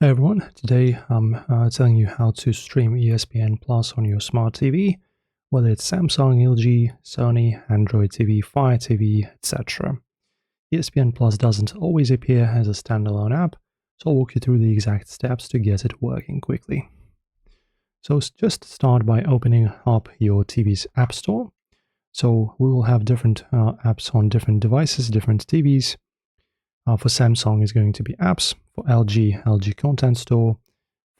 Hey everyone, today I'm telling you how to stream ESPN Plus on your smart TV, whether it's Samsung, LG, Sony, Android TV, Fire TV, etc. ESPN Plus doesn't always appear as a standalone app, so I'll walk you through the exact steps to get it working quickly. So just start by opening up your TV's App Store. So we will have different apps on different devices, different TVs. For Samsung is going to be apps, for LG Content Store,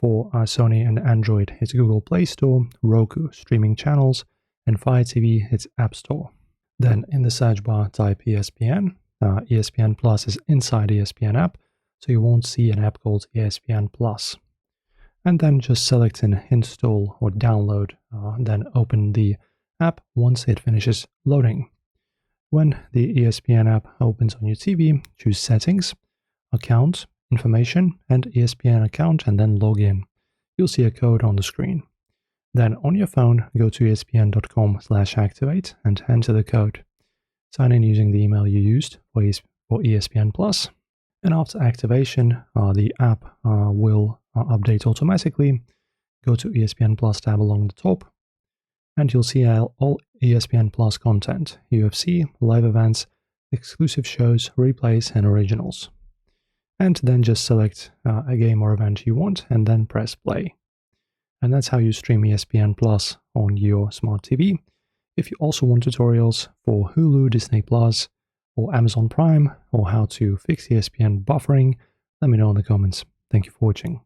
for Sony and Android it's Google Play Store, Roku streaming channels, and Fire TV it's App Store. Then in the search bar type ESPN. ESPN Plus is inside ESPN app, so you won't see an app called ESPN Plus. And then just select an install or download, then open the app once it finishes loading. When the ESPN app opens on your TV, choose Settings, Account, Information, and ESPN account, and then log in. You'll see a code on the screen. Then on your phone, go to espn.com/activate and enter the code. Sign in using the email you used for ESPN Plus. And after activation, the app will update automatically. Go to ESPN Plus tab along the top, and you'll see all ESPN Plus content, UFC, live events, exclusive shows, replays, and originals. And then just select a game or event you want, and then press play. And that's how you stream ESPN Plus on your smart TV. If you also want tutorials for Hulu, Disney Plus, or Amazon Prime, or how to fix ESPN buffering, let me know in the comments. Thank you for watching.